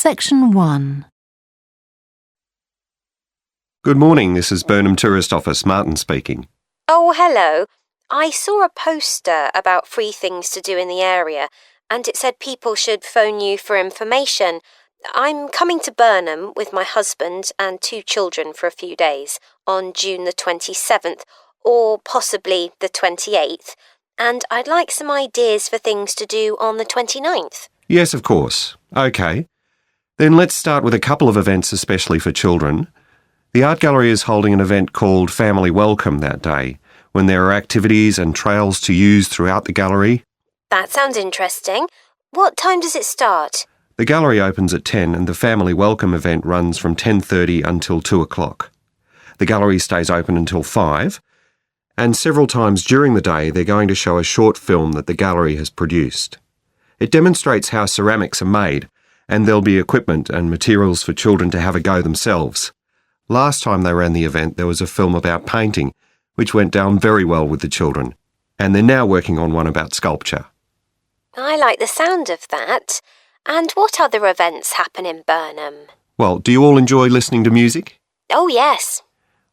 Section 1. Good morning, this is Burnham Tourist Office, Martin speaking. Oh, hello. I saw a poster about free things to do in the area, and it said people should phone you for information. I'm coming to Burnham with my husband and 2 children for a few days on June the 27th, or possibly the 28th, and I'd like some ideas for things to do on the 29th. Yes, of course. OK. Then let's start with a couple of events especially for children. The art gallery is holding an event called Family Welcome that day, when there are activities and trails to use throughout the gallery. That sounds interesting. What time does it start? The gallery opens at 10 and the Family Welcome event runs from 10:30 until 2 o'clock. The gallery stays open until 5, and several times during the day they're going to show a short film that the gallery has produced. It demonstrates how ceramics are made, and there'll be equipment and materials for children to have a go themselves. Last time they ran the event there was a film about painting, which went down very well with the children, and they're now working on one about sculpture. I like the sound of that. And what other events happen in Burnham? Well, do you all enjoy listening to music? Oh, yes.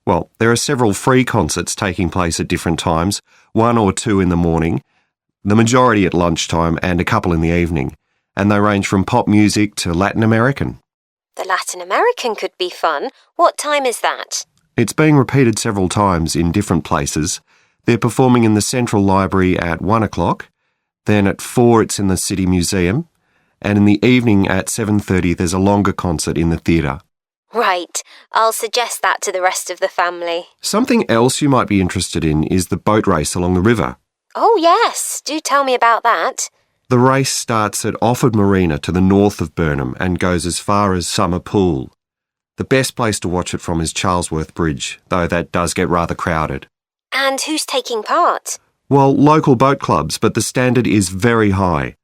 Well, there are several free concerts taking place at different times, 1 or 2 in the morning, the majority at lunchtime and a couple in the evening, and they range from pop music to Latin American. The Latin American could be fun. What time is that? It's being repeated several times in different places. They're performing in the Central Library at 1 o'clock, then at 4 it's in the City Museum, and in the evening at 7:30 there's a longer concert in the theatre. Right. I'll suggest that to the rest of the family. Something else you might be interested in is the boat race along the river. Oh, yes. Do tell me about that. The race starts at Offord Marina to the north of Burnham and goes as far as Summer Pool. The best place to watch it from is Charlesworth Bridge, though that does get rather crowded. And who's taking part? Well, local boat clubs, but the standard is very high.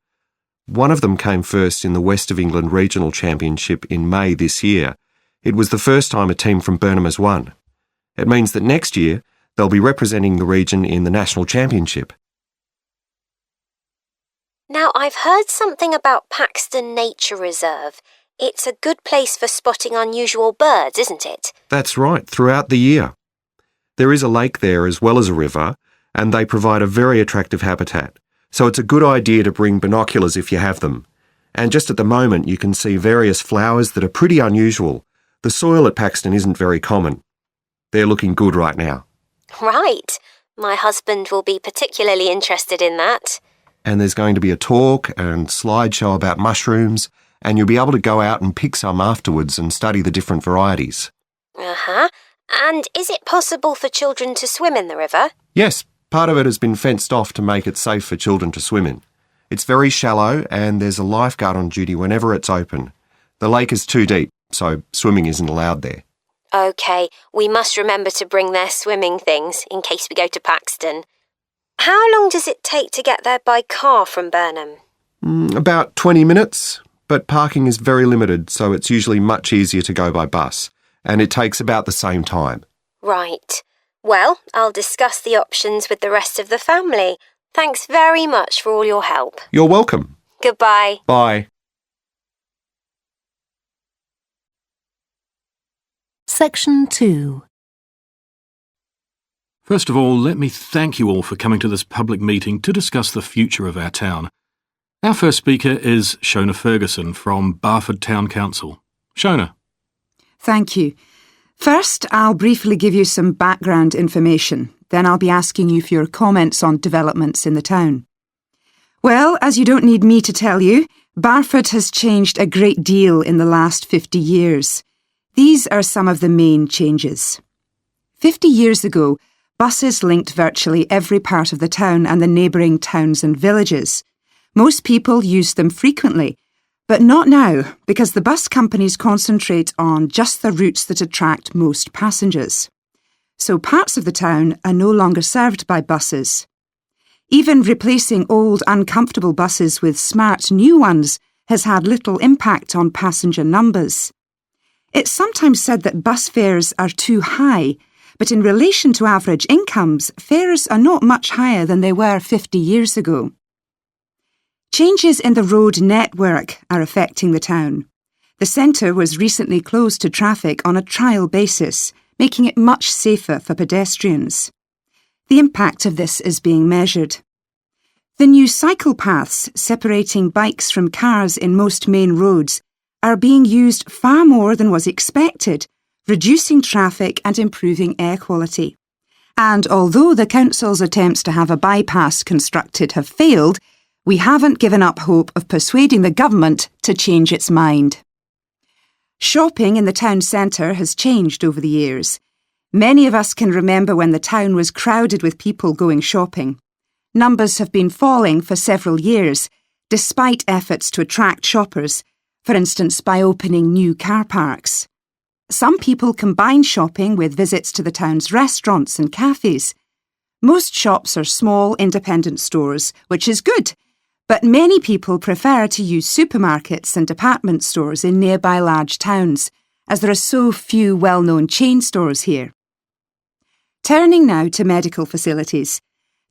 One of them came first in the West of England Regional Championship in May this year. It was the first time a team from Burnham has won. It means that next year they'll be representing the region in the National Championship. Now, I've heard something about Paxton Nature Reserve. It's a good place for spotting unusual birds, isn't it? That's right, throughout the year. There is a lake there as well as a river, and they provide a very attractive habitat. So it's a good idea to bring binoculars if you have them. And just at the moment you can see various flowers that are pretty unusual. The soil at Paxton isn't very common. They're looking good right now. Right. My husband will be particularly interested in that. And there's going to be a talk and slideshow about mushrooms, and you'll be able to go out and pick some afterwards and study the different varieties. Uh-huh. And is it possible for children to swim in the river? Yes, part of it has been fenced off to make it safe for children to swim in. It's very shallow and there's a lifeguard on duty whenever it's open. The lake is too deep, so swimming isn't allowed there. OK, we must remember to bring their swimming things in case we go to Paxton. How long does it take to get there by car from Burnham? About 20 minutes, but parking is very limited, so it's usually much easier to go by bus, and it takes about the same time. Right. Well, I'll discuss the options with the rest of the family. Thanks very much for all your help. You're welcome. Goodbye. Bye. Section 2. First of all, let me thank you all for coming to this public meeting to discuss the future of our town. Our first speaker is Shona Ferguson from Barford Town Council. Shona. Thank you. First, I'll briefly give you some background information. Then I'll be asking you for your comments on developments in the town. Well, as you don't need me to tell you, Barford has changed a great deal in the last 50 years. These are some of the main changes. 50 years ago, buses linked virtually every part of the town and the neighbouring towns and villages. Most people used them frequently, but not now, because the bus companies concentrate on just the routes that attract most passengers. So parts of the town are no longer served by buses. Even replacing old, uncomfortable buses with smart new ones has had little impact on passenger numbers. It's sometimes said that bus fares are too high, but in relation to average incomes, fares are not much higher than they were 50 years ago. Changes in the road network are affecting the town. The centre was recently closed to traffic on a trial basis, making it much safer for pedestrians. The impact of this is being measured. The new cycle paths separating bikes from cars in most main roads are being used far more than was expected, reducing traffic and improving air quality. And although the council's attempts to have a bypass constructed have failed, we haven't given up hope of persuading the government to change its mind. Shopping in the town centre has changed over the years. Many of us can remember when the town was crowded with people going shopping. Numbers have been falling for several years, despite efforts to attract shoppers, for instance by opening new car parks. Some people combine shopping with visits to the town's restaurants and cafes. Most shops are small independent stores, which is good, but many people prefer to use supermarkets and department stores in nearby large towns, as there are so few well-known chain stores here. Turning now to medical facilities.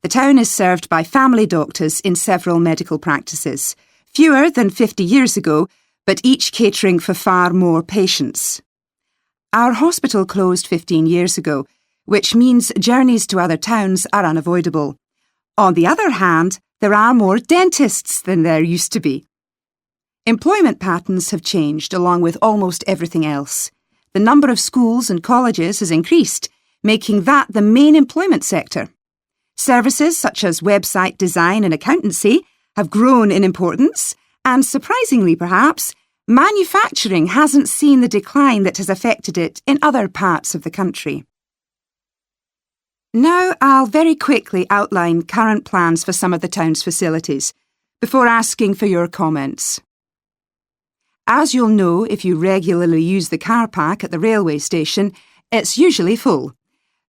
The town is served by family doctors in several medical practices, fewer than 50 years ago, but each catering for far more patients. Our hospital closed 15 years ago, which means journeys to other towns are unavoidable. On the other hand, there are more dentists than there used to be. Employment patterns have changed along with almost everything else. The number of schools and colleges has increased, making that the main employment sector. Services such as website design and accountancy have grown in importance, and surprisingly perhaps, manufacturing hasn't seen the decline that has affected it in other parts of the country. Now I'll very quickly outline current plans for some of the town's facilities, before asking for your comments. As you'll know if you regularly use the car park at the railway station, it's usually full.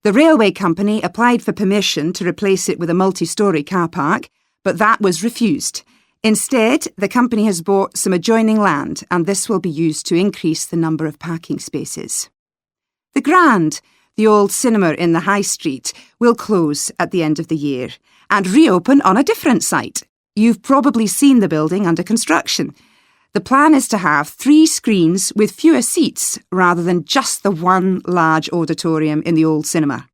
The railway company applied for permission to replace it with a multi-storey car park, but that was refused. Instead, the company has bought some adjoining land, and this will be used to increase the number of parking spaces. The Grand, the old cinema in the High Street, will close at the end of the year and reopen on a different site. You've probably seen the building under construction. The plan is to have 3 screens with fewer seats rather than just the one large auditorium in the old cinema.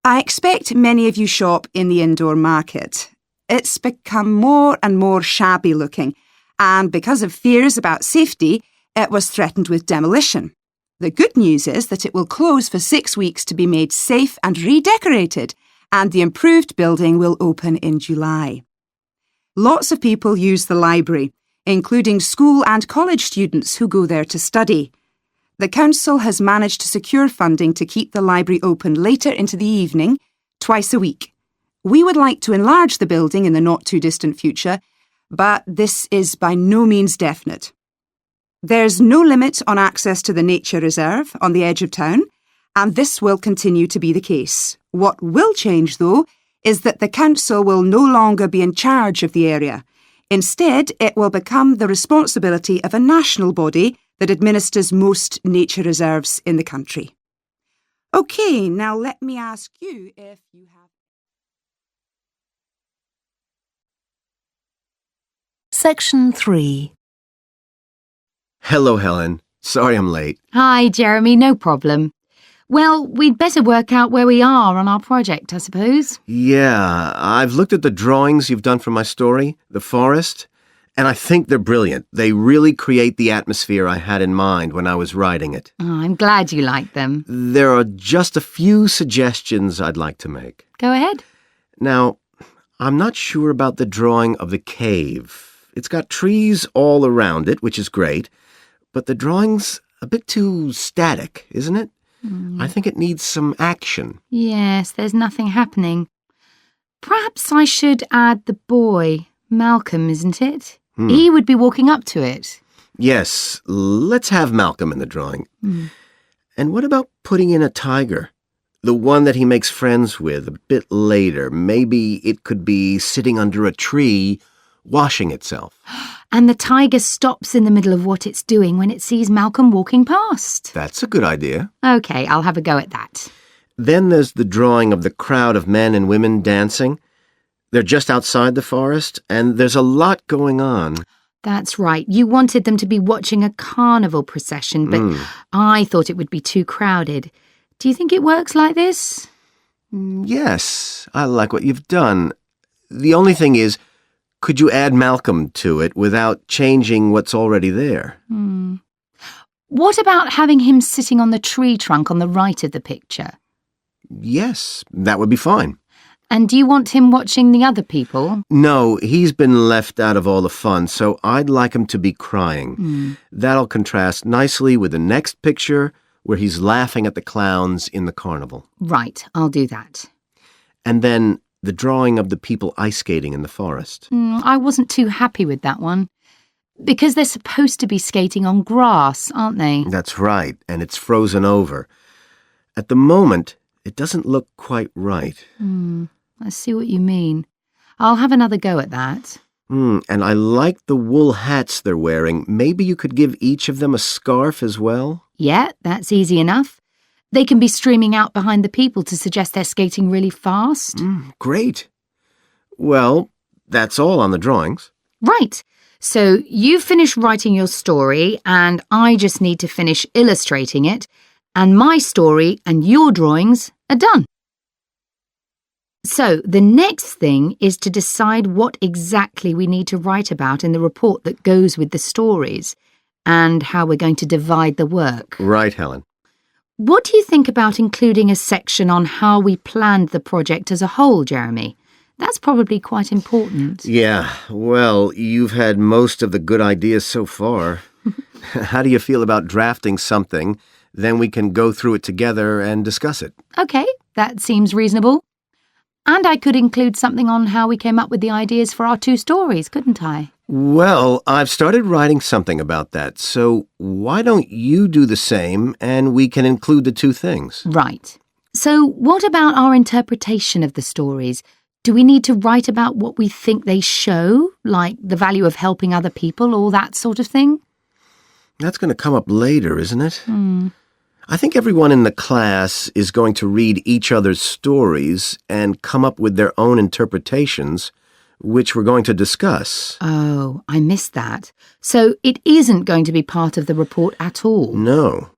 I expect many of you shop in the indoor market. It's become more and more shabby looking, and because of fears about safety, it was threatened with demolition. The good news is that it will close for 6 weeks to be made safe and redecorated, and the improved building will open in July. Lots of people use the library, including school and college students who go there to study. The council has managed to secure funding to keep the library open later into the evening, twice a week. We would like to enlarge the building in the not-too-distant future, but this is by no means definite. There's no limit on access to the nature reserve on the edge of town, and this will continue to be the case. What will change, though, is that the council will no longer be in charge of the area. Instead, it will become the responsibility of a national body that administers most nature reserves in the country. OK, now let me ask you if you have... Section 3. Hello, Helen. Sorry I'm late. Hi, Jeremy, no problem. Well, we'd better work out where we are on our project, I suppose. Yeah, I've looked at the drawings you've done for my story, The Forest, and I think they're brilliant. They really create the atmosphere I had in mind when I was writing it. Oh, I'm glad you like them. There are just a few suggestions I'd like to make. Go ahead. Now, I'm not sure about the drawing of the cave. It's got trees all around it, which is great, but the drawing's a bit too static, isn't it? I think it needs some action. Yes, there's nothing happening. Perhaps I should add the boy, Malcolm, isn't it? He would be walking up to it. Yes, let's have Malcolm in the drawing. And what about putting in a tiger? The one that he makes friends with a bit later. Maybe it could be sitting under a tree, washing itself. And the tiger stops in the middle of what it's doing when it sees Malcolm walking past. That's a good idea. OK, I'll have a go at that. Then there's the drawing of the crowd of men and women dancing. They're just outside the forest, and there's a lot going on. That's right. You wanted them to be watching a carnival procession, but I thought it would be too crowded. Do you think it works like this? Yes, I like what you've done. The only thing is, could you add Malcolm to it without changing what's already there? What about having him sitting on the tree trunk on the right of the picture? Yes, that would be fine. And do you want him watching the other people? No, he's been left out of all the fun, so I'd like him to be crying. That'll contrast nicely with the next picture where he's laughing at the clowns in the carnival. Right, I'll do that. And then the drawing of the people ice skating in the forest. I wasn't too happy with that one. Because they're supposed to be skating on grass, aren't they? That's right, and it's frozen over. At the moment, it doesn't look quite right. I see what you mean. I'll have another go at that. And I like the wool hats they're wearing. Maybe you could give each of them a scarf as well? Yeah, that's easy enough. They can be streaming out behind the people to suggest they're skating really fast. Great. Well, that's all on the drawings. Right. So you finish writing your story and I just need to finish illustrating it, and my story and your drawings are done. So the next thing is to decide what exactly we need to write about in the report that goes with the stories and how we're going to divide the work. Right, Helen. What do you think about including a section on how we planned the project as a whole, Jeremy? That's probably quite important. Yeah, well, you've had most of the good ideas so far. How do you feel about drafting something? Then we can go through it together and discuss it. OK, that seems reasonable. And I could include something on how we came up with the ideas for our two stories, couldn't I? Well, I've started writing something about that, so why don't you do the same and we can include the two things? Right. So what about our interpretation of the stories? Do we need to write about what we think they show, like the value of helping other people, all that sort of thing? That's going to come up later, isn't it? I think everyone in the class is going to read each other's stories and come up with their own interpretations, which we're going to discuss. Oh, I missed that. So it isn't going to be part of the report at all? No.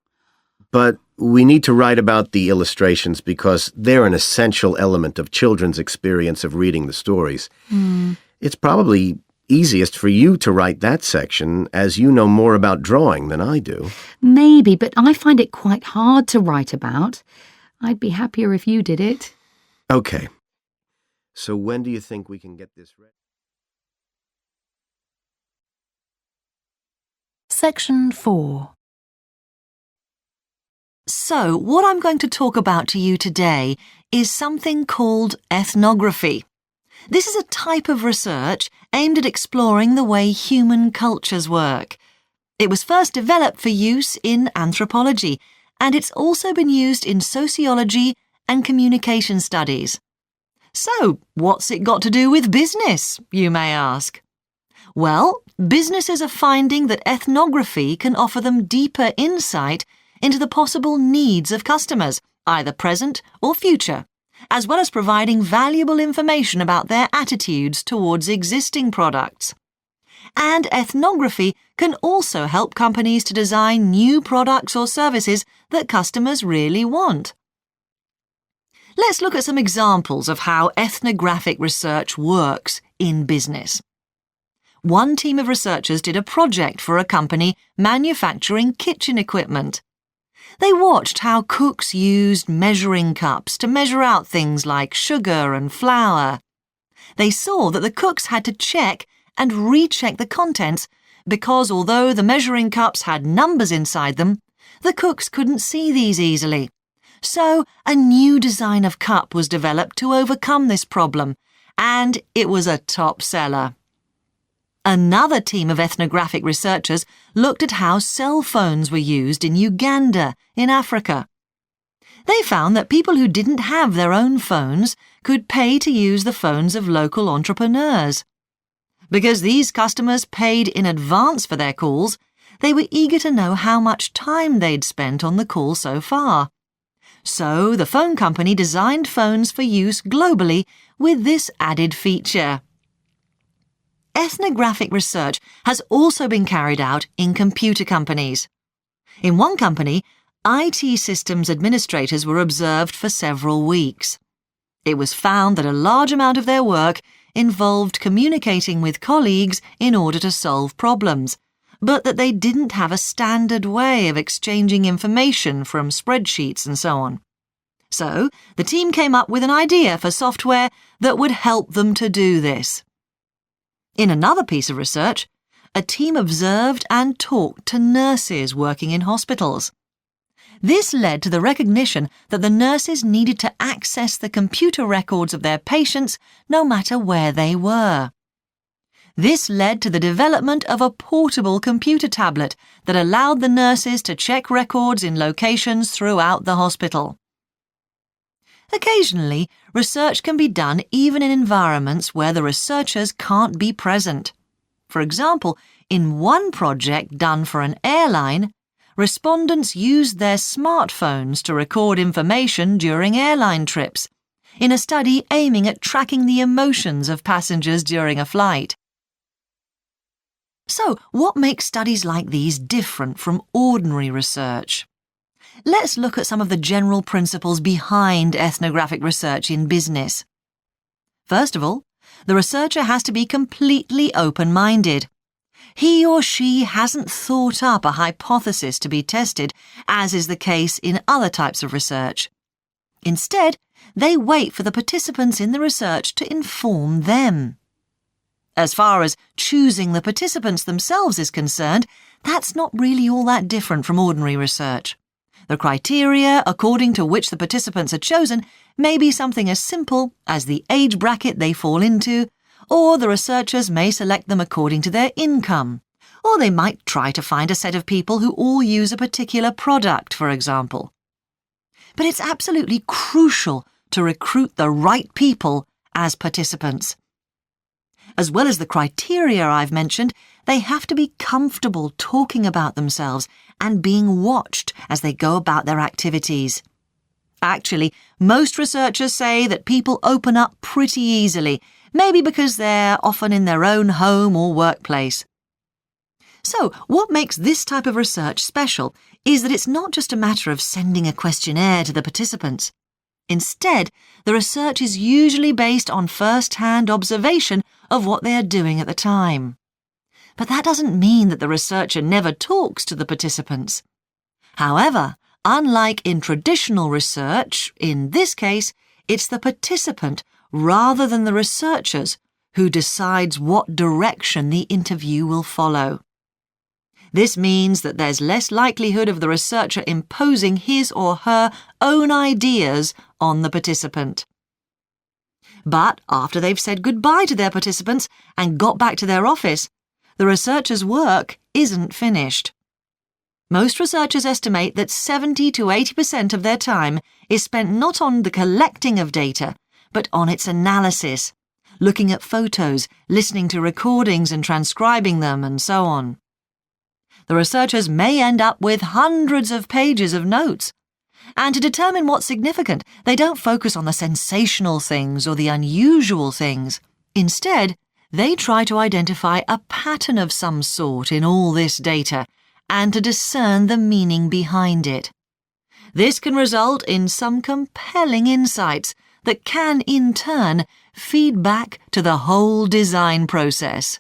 But we need to write about the illustrations because they're an essential element of children's experience of reading the stories. It's probably easiest for you to write that section, as you know more about drawing than I do. Maybe, but I find it quite hard to write about. I'd be happier if you did it. Okay. So when do you think we can get this ready? Section 4. So, what I'm going to talk about to you today is something called ethnography. This is a type of research aimed at exploring the way human cultures work. It was first developed for use in anthropology, and it's also been used in sociology and communication studies. So, what's it got to do with business, you may ask? Well, businesses are finding that ethnography can offer them deeper insight into the possible needs of customers, either present or future, as well as providing valuable information about their attitudes towards existing products. And ethnography can also help companies to design new products or services that customers really want. Let's look at some examples of how ethnographic research works in business. One team of researchers did a project for a company manufacturing kitchen equipment. They watched how cooks used measuring cups to measure out things like sugar and flour. They saw that the cooks had to check and recheck the contents because although the measuring cups had numbers inside them, the cooks couldn't see these easily. So a new design of cup was developed to overcome this problem, and it was a top seller. Another team of ethnographic researchers looked at how cell phones were used in Uganda, in Africa. They found that people who didn't have their own phones could pay to use the phones of local entrepreneurs. Because these customers paid in advance for their calls, they were eager to know how much time they'd spent on the call so far. So the phone company designed phones for use globally with this added feature. ethnographic research has also been carried out in computer companies. In one company, IT systems administrators were observed for several weeks. It was found that a large amount of their work involved communicating with colleagues in order to solve problems, but that they didn't have a standard way of exchanging information from spreadsheets and so on. So, the team came up with an idea for software that would help them to do this. In another piece of research, a team observed and talked to nurses working in hospitals. This led to the recognition that the nurses needed to access the computer records of their patients no matter where they were. This led to the development of a portable computer tablet that allowed the nurses to check records in locations throughout the hospital. Occasionally, research can be done even in environments where the researchers can't be present. For example, in one project done for an airline, respondents used their smartphones to record information during airline trips, in a study aiming at tracking the emotions of passengers during a flight. So, what makes studies like these different from ordinary research? Let's look at some of the general principles behind ethnographic research in business. First of all, the researcher has to be completely open-minded. He or she hasn't thought up a hypothesis to be tested, as is the case in other types of research. Instead, they wait for the participants in the research to inform them. As far as choosing the participants themselves is concerned, that's not really all that different from ordinary research. The criteria according to which the participants are chosen may be something as simple as the age bracket they fall into, or the researchers may select them according to their income, or they might try to find a set of people who all use a particular product, for example. But it's absolutely crucial to recruit the right people as participants. As well as the criteria I've mentioned, they have to be comfortable talking about themselves and being watched as they go about their activities. Actually, most researchers say that people open up pretty easily, maybe because they're often in their own home or workplace. So, what makes this type of research special is that it's not just a matter of sending a questionnaire to the participants. Instead, the research is usually based on first-hand observation of what they are doing at the time. But that doesn't mean that the researcher never talks to the participants. However, unlike in traditional research, in this case, it's the participant rather than the researchers who decides what direction the interview will follow. This means that there's less likelihood of the researcher imposing his or her own ideas on the participant. But after they've said goodbye to their participants and got back to their office, the researcher's work isn't finished. Most researchers estimate that 70 to 80% of their time is spent not on the collecting of data, but on its analysis, looking at photos, listening to recordings and transcribing them, and so on. The researchers may end up with hundreds of pages of notes. And to determine what's significant, they don't focus on the sensational things or the unusual things. Instead, they try to identify a pattern of some sort in all this data and to discern the meaning behind it. This can result in some compelling insights that can, in turn, feed back to the whole design process.